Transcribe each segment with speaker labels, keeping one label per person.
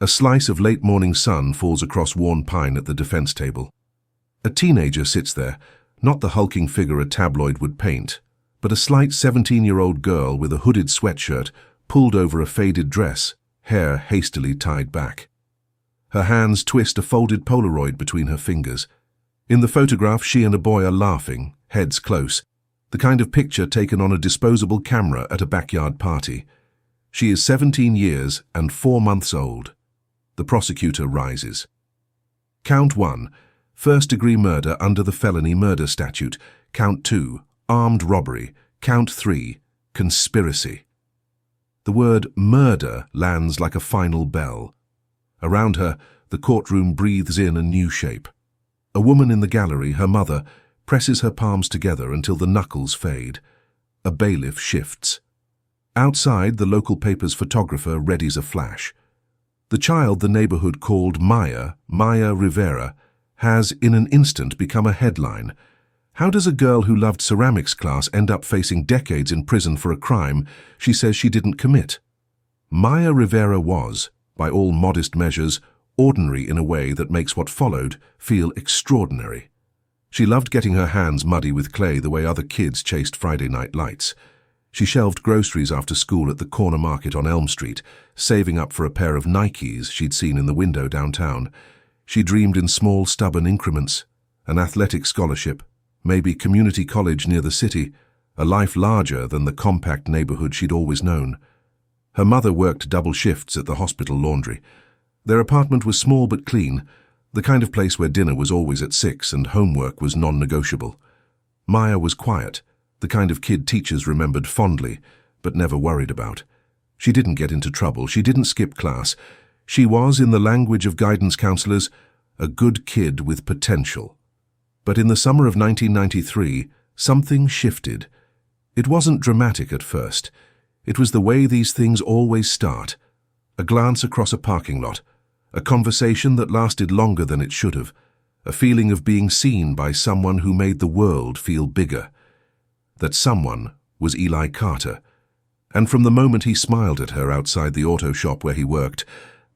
Speaker 1: A slice of late-morning sun falls across worn pine at the defense table. A teenager sits there, not the hulking figure a tabloid would paint, but a slight 17-year-old girl with a hooded sweatshirt pulled over a faded dress, hair hastily tied back. Her hands twist a folded Polaroid between her fingers. In the photograph, she and a boy are laughing, heads close, the kind of picture taken on a disposable camera at a backyard party. She is 17 years and 4 months old. The prosecutor rises. Count 1, first-degree murder under the felony murder statute. Count 2, armed robbery. Count 3, conspiracy. The word murder lands like a final bell. Around her, the courtroom breathes in a new shape. A woman in the gallery, her mother, presses her palms together until the knuckles fade. A bailiff shifts. Outside, the local paper's photographer readies a flash. The child the neighborhood called Maya Rivera, has in an instant become a headline. How does a girl who loved ceramics class end up facing decades in prison for a crime she says she didn't commit? Maya Rivera was, by all modest measures, ordinary in a way that makes what followed feel extraordinary. She loved getting her hands muddy with clay the way other kids chased Friday night lights. She shelved groceries after school at the corner market on Elm Street, saving up for a pair of Nikes she'd seen in the window downtown. She dreamed in small, stubborn increments, an athletic scholarship, maybe community college near the city, a life larger than the compact neighborhood she'd always known. Her mother worked double shifts at the hospital laundry. Their apartment was small but clean, the kind of place where dinner was always at 6 and homework was non-negotiable. Maya was quiet, the kind of kid teachers remembered fondly, but never worried about. She didn't get into trouble, she didn't skip class. She was, in the language of guidance counselors, a good kid with potential. But in the summer of 1993, something shifted. It wasn't dramatic at first. It was the way these things always start. A glance across a parking lot, a conversation that lasted longer than it should have, a feeling of being seen by someone who made the world feel bigger. That someone was Eli Carter. And from the moment he smiled at her outside the auto shop where he worked,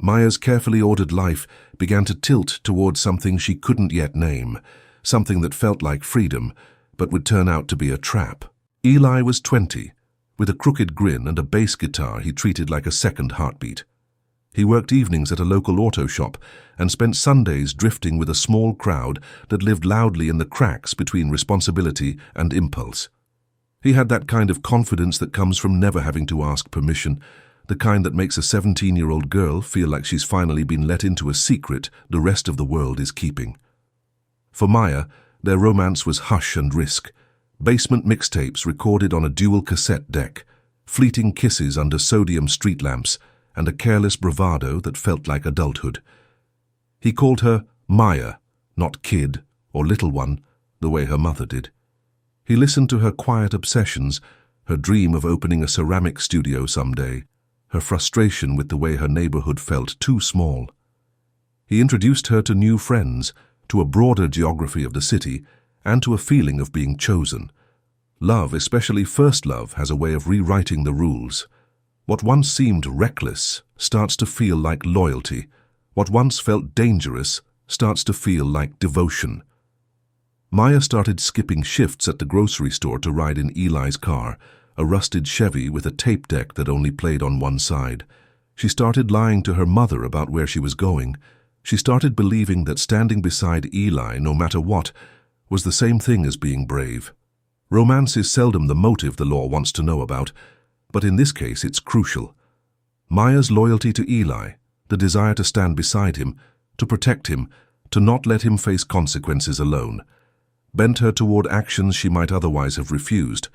Speaker 1: Maya's carefully ordered life began to tilt towards something she couldn't yet name, something that felt like freedom, but would turn out to be a trap. Eli was 20, with a crooked grin and a bass guitar he treated like a second heartbeat. He worked evenings at a local auto shop and spent Sundays drifting with a small crowd that lived loudly in the cracks between responsibility and impulse. He had that kind of confidence that comes from never having to ask permission, the kind that makes a 17-year-old girl feel like she's finally been let into a secret the rest of the world is keeping. For Maya, their romance was hush and risk, basement mixtapes recorded on a dual cassette deck, fleeting kisses under sodium street lamps, and a careless bravado that felt like adulthood. He called her Maya, not kid or little one, the way her mother did. He listened to her quiet obsessions, her dream of opening a ceramic studio someday, her frustration with the way her neighborhood felt too small. He introduced her to new friends, to a broader geography of the city, and to a feeling of being chosen. Love, especially first love, has a way of rewriting the rules. What once seemed reckless starts to feel like loyalty. What once felt dangerous starts to feel like devotion. Maya started skipping shifts at the grocery store to ride in Eli's car, a rusted Chevy with a tape deck that only played on one side. She started lying to her mother about where she was going. She started believing that standing beside Eli, no matter what, was the same thing as being brave. Romance is seldom the motive the law wants to know about, but in this case it's crucial. Maya's loyalty to Eli, the desire to stand beside him, to protect him, to not let him face consequences alone, bent her toward actions she might otherwise have refused.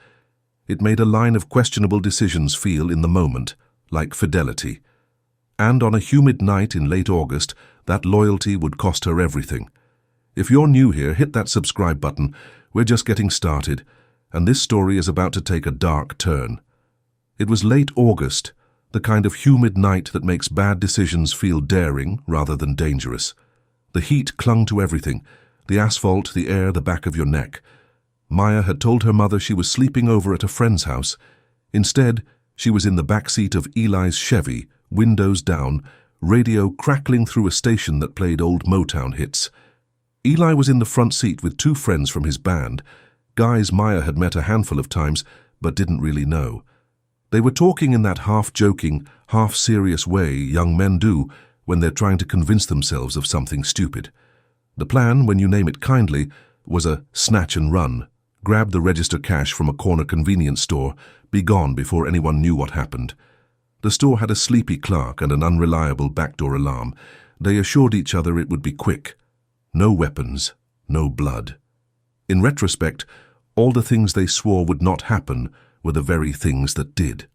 Speaker 1: It made a line of questionable decisions feel, in the moment, like fidelity. And on a humid night in late August, that loyalty would cost her everything. If you're new here, hit that subscribe button. We're just getting started, and this story is about to take a dark turn. It was late August, the kind of humid night that makes bad decisions feel daring rather than dangerous. The heat clung to everything, the asphalt, the air, the back of your neck. Maya had told her mother she was sleeping over at a friend's house. Instead, she was in the back seat of Eli's Chevy, windows down, radio crackling through a station that played old Motown hits. Eli was in the front seat with two friends from his band, guys Maya had met a handful of times but didn't really know. They were talking in that half-joking, half-serious way young men do when they're trying to convince themselves of something stupid. The plan, when you name it kindly, was a snatch and run. Grab the register cash from a corner convenience store, be gone before anyone knew what happened. The store had a sleepy clerk and an unreliable backdoor alarm. They assured each other it would be quick. No weapons, no blood. In retrospect, all the things they swore would not happen were the very things that did.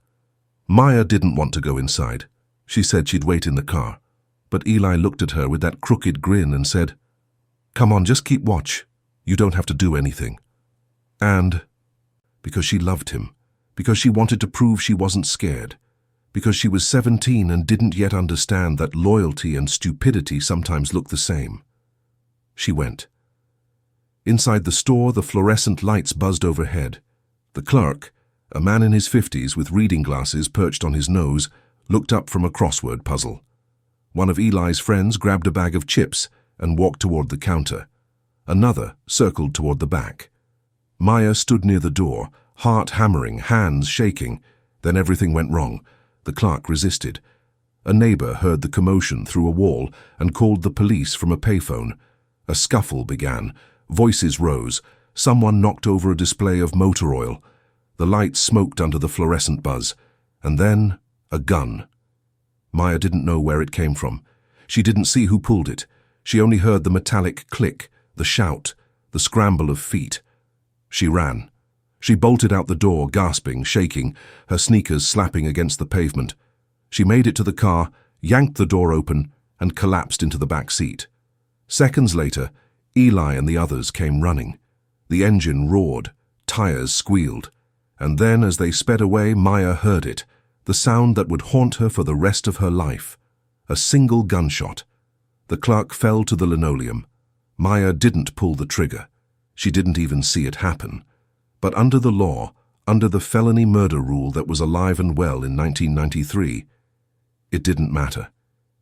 Speaker 1: Maya didn't want to go inside. She said she'd wait in the car. But Eli looked at her with that crooked grin and said, "Come on, just keep watch. You don't have to do anything." And because she loved him, because she wanted to prove she wasn't scared, because she was 17 and didn't yet understand that loyalty and stupidity sometimes look the same. She went. Inside the store, the fluorescent lights buzzed overhead. The clerk, a man in his 50s with reading glasses perched on his nose, looked up from a crossword puzzle. One of Eli's friends grabbed a bag of chips and walked toward the counter. Another circled toward the back. Maya stood near the door, heart hammering, hands shaking. Then everything went wrong. The clerk resisted. A neighbor heard the commotion through a wall and called the police from a payphone. A scuffle began. Voices rose. Someone knocked over a display of motor oil. The lights smoked under the fluorescent buzz. And then, a gun. Maya didn't know where it came from. She didn't see who pulled it. She only heard the metallic click, the shout, the scramble of feet. She ran. She bolted out the door, gasping, shaking, her sneakers slapping against the pavement. She made it to the car, yanked the door open, and collapsed into the back seat. Seconds later, Eli and the others came running. The engine roared, tires squealed. And then, as they sped away, Maya heard it, the sound that would haunt her for the rest of her life. A single gunshot. The clerk fell to the linoleum. Maya didn't pull the trigger. She didn't even see it happen. But under the law, under the felony murder rule that was alive and well in 1993, it didn't matter.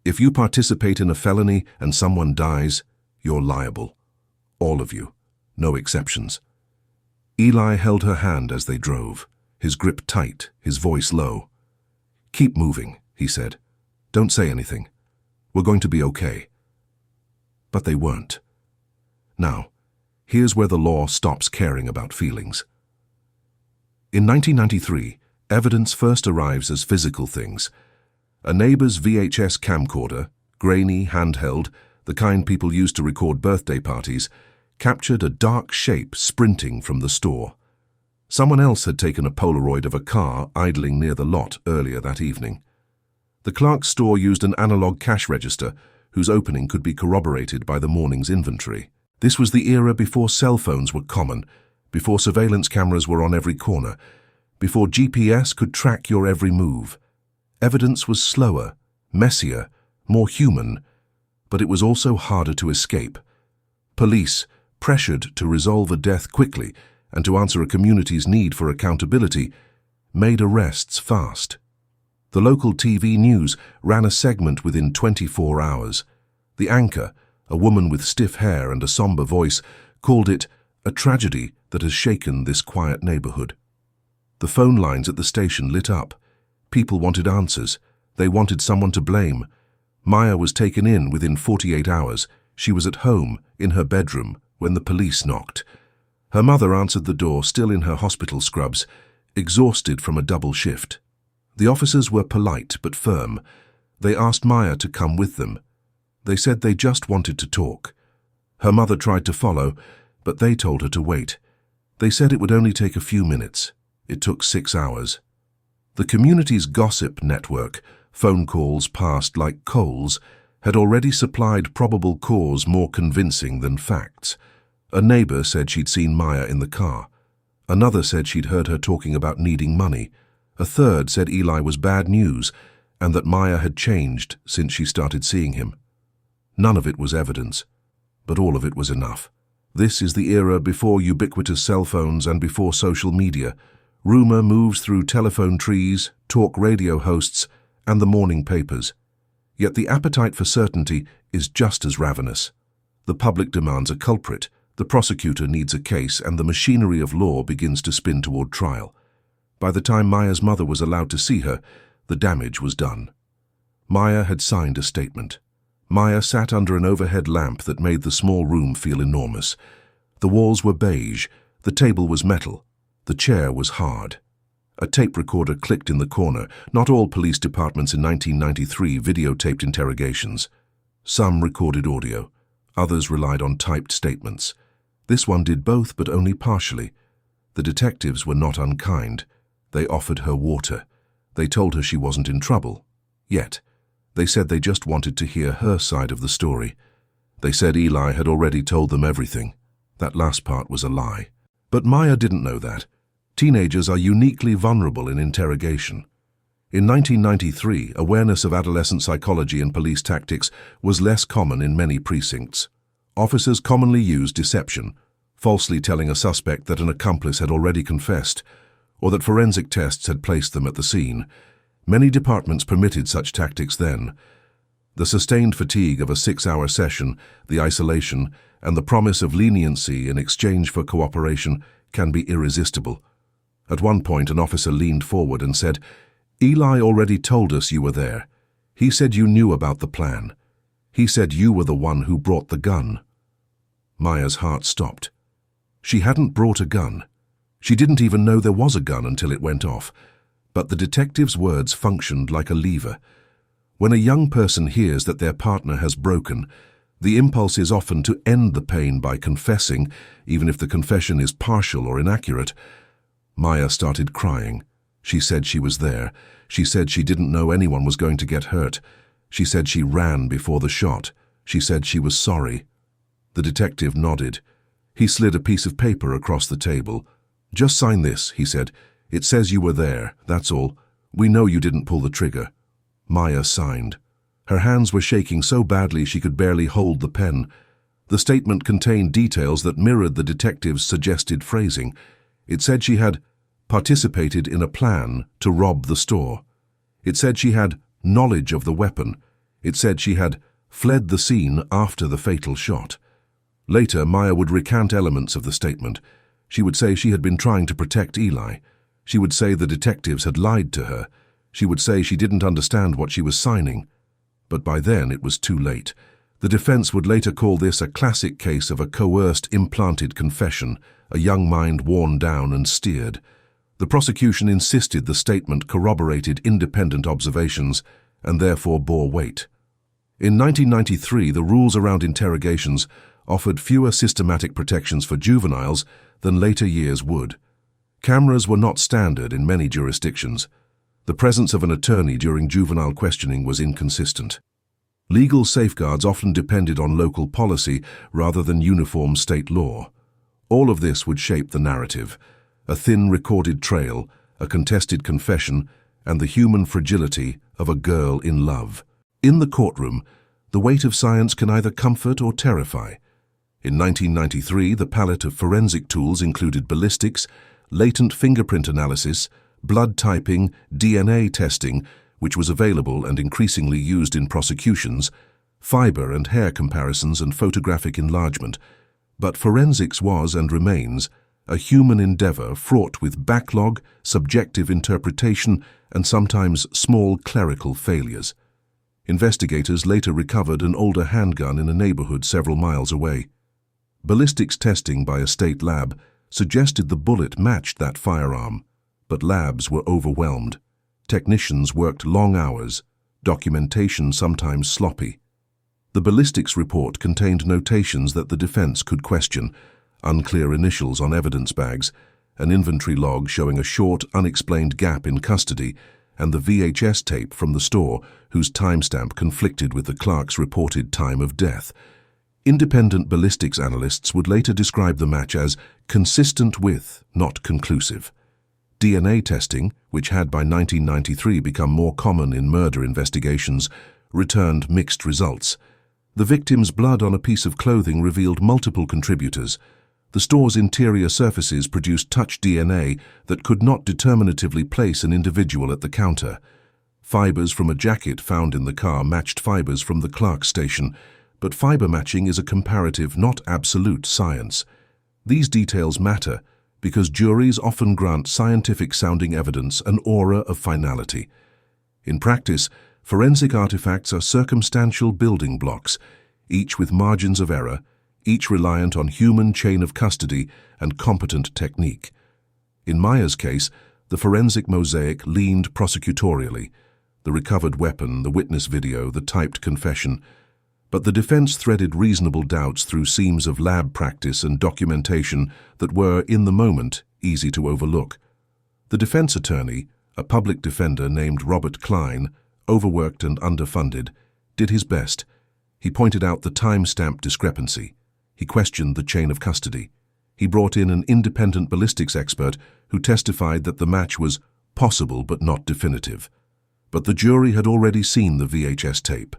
Speaker 1: If you participate in a felony and someone dies, you're liable. All of you. No exceptions. Eli held her hand as they drove, his grip tight, his voice low. "Keep moving," he said. "Don't say anything. We're going to be okay." But they weren't. Now, here's where the law stops caring about feelings. In 1993, evidence first arrives as physical things. A neighbor's VHS camcorder, grainy, handheld, the kind people used to record birthday parties, captured a dark shape sprinting from the store. Someone else had taken a Polaroid of a car idling near the lot earlier that evening. The Clark's store used an analog cash register, whose opening could be corroborated by the morning's inventory. This was the era before cell phones were common, before surveillance cameras were on every corner, before GPS could track your every move. Evidence was slower, messier, more human, but it was also harder to escape. Police, pressured to resolve a death quickly and to answer a community's need for accountability, made arrests fast. The local TV news ran a segment within 24 hours. The anchor, a woman with stiff hair and a somber voice, called it a tragedy that has shaken this quiet neighborhood. The phone lines at the station lit up. People wanted answers. They wanted someone to blame. Maya was taken in within 48 hours. She was at home, in her bedroom, when the police knocked. Her mother answered the door, still in her hospital scrubs, exhausted from a double shift. The officers were polite but firm. They asked Maya to come with them. They said they just wanted to talk. Her mother tried to follow, but they told her to wait. They said it would only take a few minutes. It took 6 hours. The community's gossip network, phone calls passed like coals, had already supplied probable cause more convincing than facts. A neighbor said she'd seen Maya in the car. Another said she'd heard her talking about needing money. A third said Eli was bad news and that Maya had changed since she started seeing him. None of it was evidence, but all of it was enough. This is the era before ubiquitous cell phones and before social media. Rumor moves through telephone trees, talk radio hosts, and the morning papers. Yet the appetite for certainty is just as ravenous. The public demands a culprit, the prosecutor needs a case, and the machinery of law begins to spin toward trial. By the time Maya's mother was allowed to see her, the damage was done. Maya had signed a statement. Maya sat under an overhead lamp that made the small room feel enormous. The walls were beige, the table was metal, the chair was hard. A tape recorder clicked in the corner. Not all police departments in 1993 videotaped interrogations. Some recorded audio, others relied on typed statements. This one did both, but only partially. The detectives were not unkind. They offered her water. They told her she wasn't in trouble. Yet, they said they just wanted to hear her side of the story. They said Eli had already told them everything. That last part was a lie. But Maya didn't know that. Teenagers are uniquely vulnerable in interrogation. In 1993, awareness of adolescent psychology and police tactics was less common in many precincts. Officers commonly used deception, falsely telling a suspect that an accomplice had already confessed, or that forensic tests had placed them at the scene. Many departments permitted such tactics then. The sustained fatigue of a 6-hour session, the isolation, and the promise of leniency in exchange for cooperation can be irresistible. At one point, an officer leaned forward and said, "Eli already told us you were there. He said you knew about the plan. He said you were the one who brought the gun." Maya's heart stopped. She hadn't brought a gun. She didn't even know there was a gun until it went off. But the detective's words functioned like a lever. When a young person hears that their partner has broken, the impulse is often to end the pain by confessing, even if the confession is partial or inaccurate. Maya started crying. She said she was there. She said she didn't know anyone was going to get hurt. She said she ran before the shot. She said she was sorry. The detective nodded. He slid a piece of paper across the table. "Just sign this," he said. "It says you were there, that's all. We know you didn't pull the trigger." Maya signed. Her hands were shaking so badly she could barely hold the pen. The statement contained details that mirrored the detective's suggested phrasing. It said she had participated in a plan to rob the store. It said she had knowledge of the weapon. It said she had fled the scene after the fatal shot. Later, Maya would recant elements of the statement. She would say she had been trying to protect Eli. She would say the detectives had lied to her. She would say she didn't understand what she was signing. But by then it was too late. The defense would later call this a classic case of a coerced, implanted confession, a young mind worn down and steered. The prosecution insisted the statement corroborated independent observations and therefore bore weight. In 1993, the rules around interrogations offered fewer systematic protections for juveniles than later years would. Cameras were not standard in many jurisdictions. The presence of an attorney during juvenile questioning was inconsistent. Legal safeguards often depended on local policy rather than uniform state law. All of this would shape the narrative: a thin recorded trail, a contested confession, and the human fragility of a girl in love. In the courtroom, the weight of science can either comfort or terrify. In 1993, the palette of forensic tools included ballistics, latent fingerprint analysis, blood typing, DNA testing, which was available and increasingly used in prosecutions, fiber and hair comparisons, and photographic enlargement. But forensics was and remains a human endeavor fraught with backlog, subjective interpretation, and sometimes small clerical failures. Investigators later recovered an older handgun in a neighborhood several miles away. Ballistics testing by a state lab suggested the bullet matched that firearm, but labs were overwhelmed. Technicians worked long hours, documentation sometimes sloppy. The ballistics report contained notations that the defense could question: unclear initials on evidence bags, an inventory log showing a short, unexplained gap in custody, and the VHS tape from the store whose timestamp conflicted with the clerk's reported time of death. Independent ballistics analysts would later describe the match as consistent with, not conclusive. DNA testing, which had by 1993 become more common in murder investigations, returned mixed results. The victim's blood on a piece of clothing revealed multiple contributors. The store's interior surfaces produced touch DNA that could not determinatively place an individual at the counter. Fibers from a jacket found in the car matched fibers from the Clark station, but fiber matching is a comparative, not absolute science. These details matter because juries often grant scientific-sounding evidence an aura of finality. In practice, forensic artifacts are circumstantial building blocks, each with margins of error, each reliant on human chain of custody and competent technique. In Maya's case, the forensic mosaic leaned prosecutorially, the recovered weapon, the witness video, the typed confession, but the defense threaded reasonable doubts through seams of lab practice and documentation that were, in the moment, easy to overlook. The defense attorney, a public defender named Robert Klein, overworked and underfunded, did his best. He pointed out the time-stamp discrepancy. He questioned the chain of custody. He brought in an independent ballistics expert who testified that the match was possible but not definitive. But the jury had already seen the VHS tape.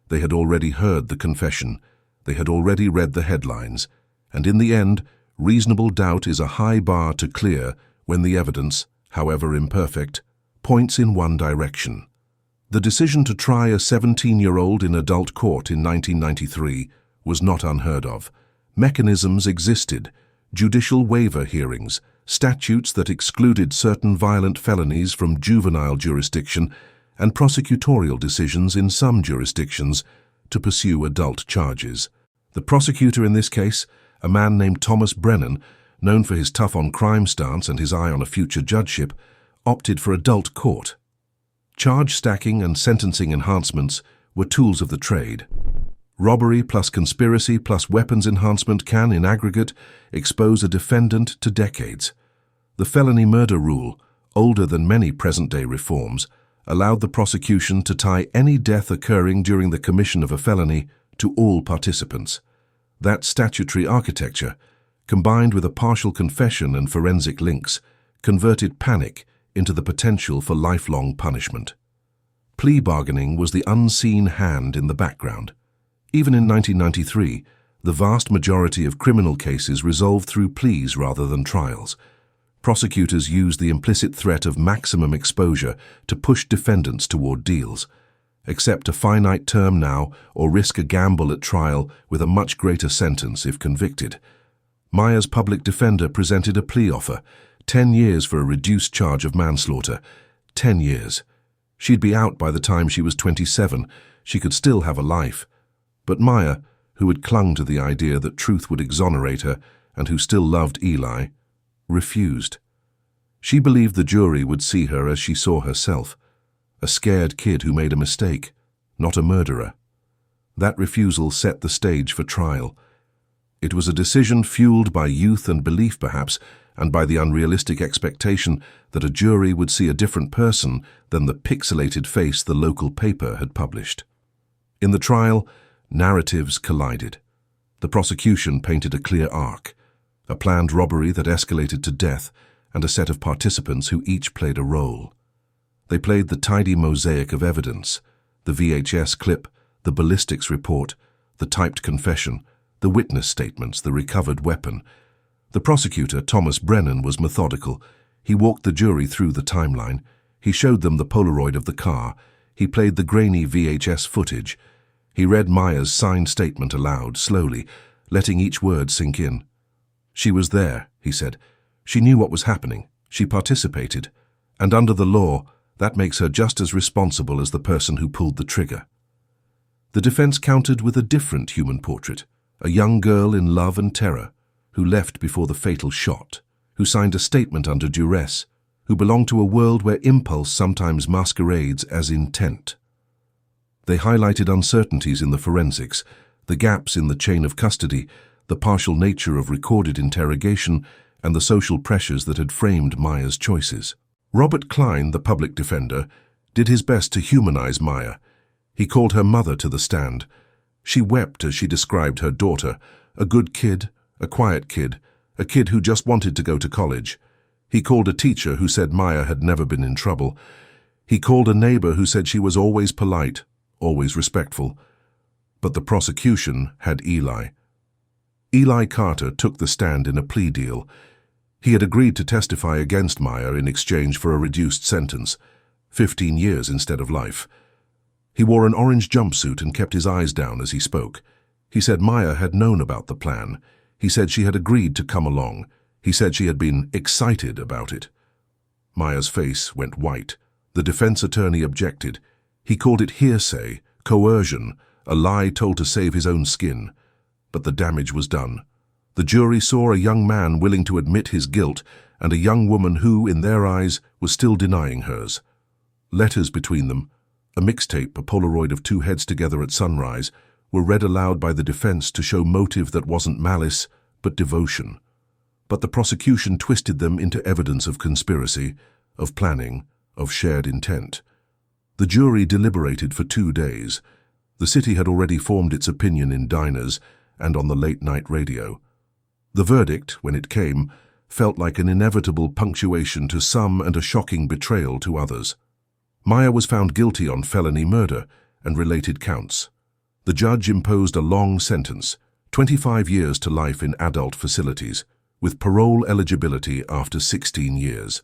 Speaker 1: They had already heard the confession. They had already read the headlines. And in the end, reasonable doubt is a high bar to clear when the evidence, however imperfect, points in one direction. The decision to try a 17-year-old in adult court in 1993 was not unheard of. Mechanisms existed: judicial waiver hearings, statutes that excluded certain violent felonies from juvenile jurisdiction, and prosecutorial decisions in some jurisdictions to pursue adult charges. The prosecutor in this case, a man named Thomas Brennan, known for his tough-on-crime stance and his eye on a future judgeship, opted for adult court. Charge stacking and sentencing enhancements were tools of the trade. Robbery plus conspiracy plus weapons enhancement can, in aggregate, expose a defendant to decades. The felony murder rule, older than many present-day reforms, allowed the prosecution to tie any death occurring during the commission of a felony to all participants. That statutory architecture, combined with a partial confession and forensic links, converted panic into the potential for lifelong punishment. Plea bargaining was the unseen hand in the background. Even in 1993, the vast majority of criminal cases resolved through pleas rather than trials. Prosecutors used the implicit threat of maximum exposure to push defendants toward deals. Accept a finite term now or risk a gamble at trial with a much greater sentence if convicted. Maya's public defender presented a plea offer, 10 years for a reduced charge of manslaughter. 10 years. She'd be out by the time she was 27. She could still have a life. But Maya, who had clung to the idea that truth would exonerate her and who still loved Eli, refused. She believed the jury would see her as she saw herself, a scared kid who made a mistake, not a murderer. That refusal set the stage for trial. It was a decision fueled by youth and belief perhaps, and by the unrealistic expectation that a jury would see a different person than the pixelated face the local paper had published. In the trial, narratives collided. The prosecution painted a clear arc, a planned robbery that escalated to death, and a set of participants who each played a role. They played the tidy mosaic of evidence: the VHS clip, the ballistics report, the typed confession, the witness statements, the recovered weapon. The prosecutor, Thomas Brennan, was methodical. He walked the jury through the timeline. He showed them the Polaroid of the car. He played the grainy VHS footage. He read Maya's signed statement aloud, slowly, letting each word sink in. She was there, he said. She knew what was happening. She participated. And under the law, that makes her just as responsible as the person who pulled the trigger. The defense countered with a different human portrait, a young girl in love and terror, who left before the fatal shot, who signed a statement under duress, who belonged to a world where impulse sometimes masquerades as intent. They highlighted uncertainties in the forensics, the gaps in the chain of custody, the partial nature of recorded interrogation, and the social pressures that had framed Maya's choices. Robert Klein, the public defender, did his best to humanize Maya. He called her mother to the stand. She wept as she described her daughter, a good kid, a quiet kid, a kid who just wanted to go to college. He called a teacher who said Maya had never been in trouble. He called a neighbor who said she was always polite, always respectful. But the prosecution had Eli. Eli Carter took the stand in a plea deal. He had agreed to testify against Maya in exchange for a reduced sentence. 15 years instead of life. He wore an orange jumpsuit and kept his eyes down as he spoke. He said Maya had known about the plan. He said she had agreed to come along. He said she had been excited about it. Maya's face went white. The defense attorney objected. He called it hearsay, coercion, a lie told to save his own skin. But the damage was done. The jury saw a young man willing to admit his guilt and a young woman who, in their eyes, was still denying hers. Letters between them, a mixtape, a Polaroid of two heads together at sunrise, were read aloud by the defense to show motive that wasn't malice, but devotion. But the prosecution twisted them into evidence of conspiracy, of planning, of shared intent. The jury deliberated for 2 days. The city had already formed its opinion in diners and on the late-night radio. The verdict, when it came, felt like an inevitable punctuation to some and a shocking betrayal to others. Maya was found guilty on felony murder and related counts. The judge imposed a long sentence, 25 years to life in adult facilities, with parole eligibility after 16 years.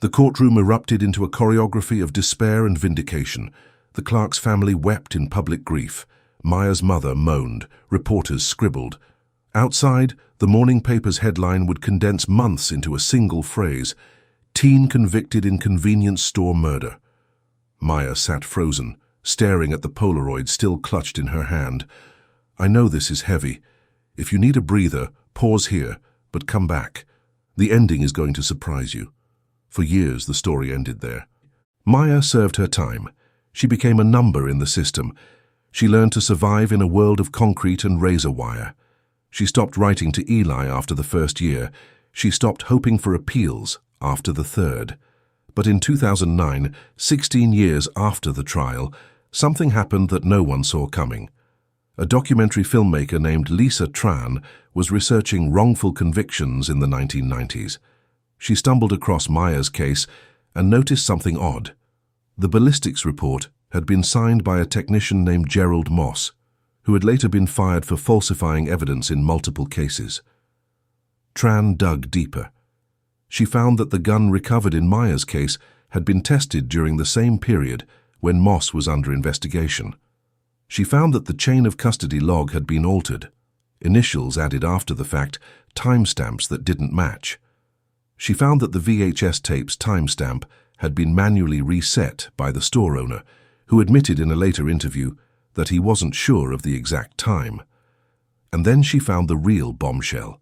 Speaker 1: The courtroom erupted into a choreography of despair and vindication. The Clark's family wept in public grief. Maya's mother moaned. Reporters scribbled. Outside, the morning paper's headline would condense months into a single phrase: "Teen convicted in convenience store murder." Maya sat frozen, staring at the Polaroid still clutched in her hand. "I know this is heavy. If you need a breather, pause here, but come back. The ending is going to surprise you." For years, the story ended there. Maya served her time. She became a number in the system. She learned to survive in a world of concrete and razor wire. She stopped writing to Eli after the first year. She stopped hoping for appeals after the third. But in 2009, 16 years after the trial, something happened that no one saw coming. A documentary filmmaker named Lisa Tran was researching wrongful convictions in the 1990s. She stumbled across Maya's case and noticed something odd. The ballistics report had been signed by a technician named Gerald Moss, who had later been fired for falsifying evidence in multiple cases. Tran dug deeper. She found that the gun recovered in Maya's case had been tested during the same period when Moss was under investigation. She found that the chain of custody log had been altered, initials added after the fact, timestamps that didn't match. She found that the VHS tape's timestamp had been manually reset by the store owner, who admitted in a later interview that he wasn't sure of the exact time. And then she found the real bombshell.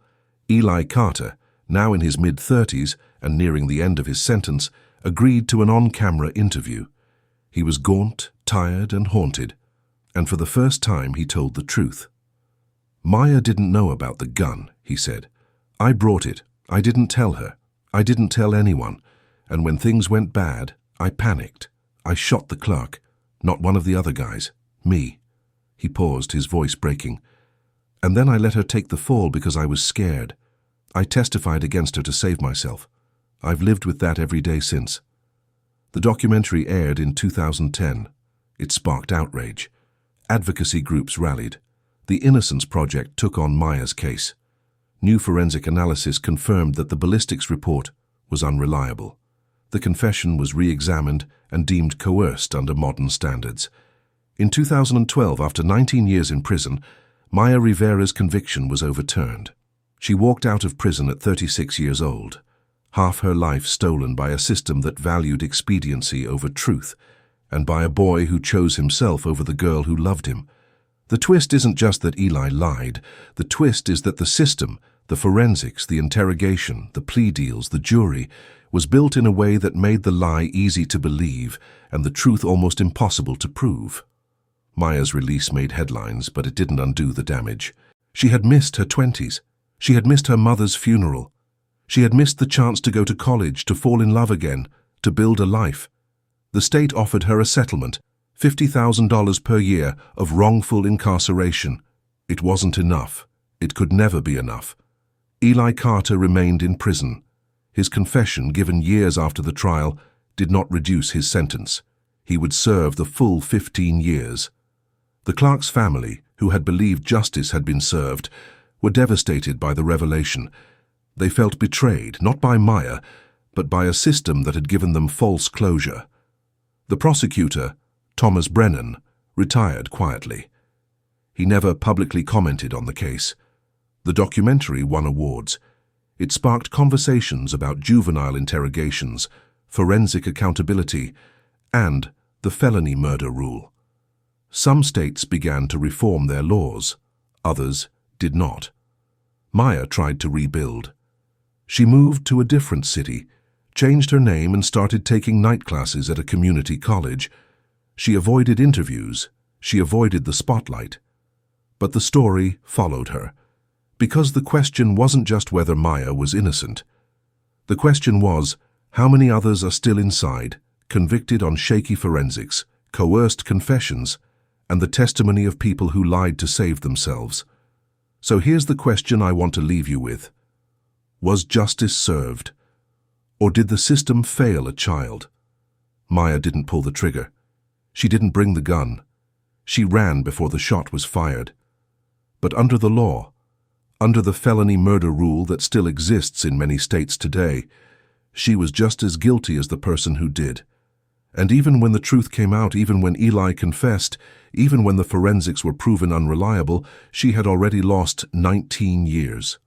Speaker 1: Eli Carter, now in his mid-30s and nearing the end of his sentence, agreed to an on-camera interview. He was gaunt, tired, and haunted, and for the first time he told the truth. "Maya didn't know about the gun," he said. "I brought it. I didn't tell her. I didn't tell anyone. And when things went bad, I panicked. I shot the clerk, not one of the other guys. Me." He paused, his voice breaking. "And then I let her take the fall because I was scared. I testified against her to save myself. I've lived with that every day since." The documentary aired in 2010. It sparked outrage. Advocacy groups rallied. The Innocence Project took on Maya's case. New forensic analysis confirmed that the ballistics report was unreliable. The confession was re-examined and deemed coerced under modern standards. In 2012, after 19 years in prison, Maya Rivera's conviction was overturned. She walked out of prison at 36 years old, half her life stolen by a system that valued expediency over truth, and by a boy who chose himself over the girl who loved him. The twist isn't just that Eli lied. The twist is that the system, the forensics, the interrogation, the plea deals, the jury, was built in a way that made the lie easy to believe and the truth almost impossible to prove. Maya's release made headlines, but it didn't undo the damage. She had missed her 20s. She had missed her mother's funeral. She had missed the chance to go to college, to fall in love again, to build a life. The state offered her a settlement, $50,000 per year of wrongful incarceration. It wasn't enough. It could never be enough. Eli Carter remained in prison. His confession, given years after the trial, did not reduce his sentence. He would serve the full 15 years. The Clark's family, who had believed justice had been served, were devastated by the revelation. They felt betrayed, not by Maya, but by a system that had given them false closure. The prosecutor, Thomas Brennan, retired quietly. He never publicly commented on the case. The documentary won awards. It sparked conversations about juvenile interrogations, forensic accountability, and the felony murder rule. Some states began to reform their laws, others did not. Maya tried to rebuild. She moved to a different city, changed her name and started taking night classes at a community college. She avoided interviews, she avoided the spotlight. But the story followed her, because the question wasn't just whether Maya was innocent. The question was, how many others are still inside, convicted on shaky forensics, coerced confessions, and the testimony of people who lied to save themselves. So here's the question I want to leave you with. Was justice served? Or did the system fail a child? Maya didn't pull the trigger. She didn't bring the gun. She ran before the shot was fired. But under the law, under the felony murder rule that still exists in many states today, she was just as guilty as the person who did. And even when the truth came out, even when Eli confessed, even when the forensics were proven unreliable, she had already lost 19 years.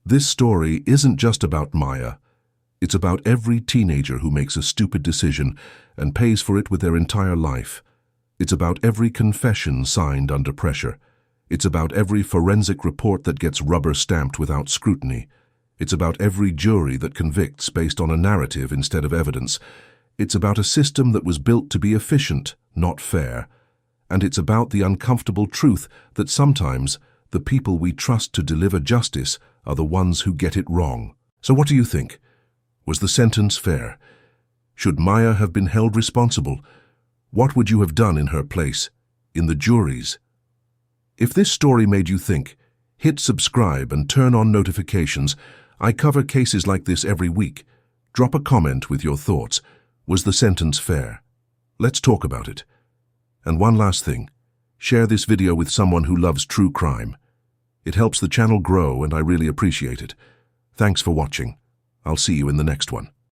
Speaker 1: This story isn't just about Maya. It's about every teenager who makes a stupid decision and pays for it with their entire life. It's about every confession signed under pressure. It's about every forensic report that gets rubber-stamped without scrutiny. It's about every jury that convicts based on a narrative instead of evidence. It's about a system that was built to be efficient, not fair. And it's about the uncomfortable truth that sometimes the people we trust to deliver justice are the ones who get it wrong. So what do you think? Was the sentence fair? Should Maya have been held responsible? What would you have done in her place? In the juries? If this story made you think, hit subscribe and turn on notifications. I cover cases like this every week. Drop a comment with your thoughts. Was the sentence fair? Let's talk about it. And one last thing, share this video with someone who loves true crime. It helps the channel grow and I really appreciate it. Thanks for watching. I'll see you in the next one.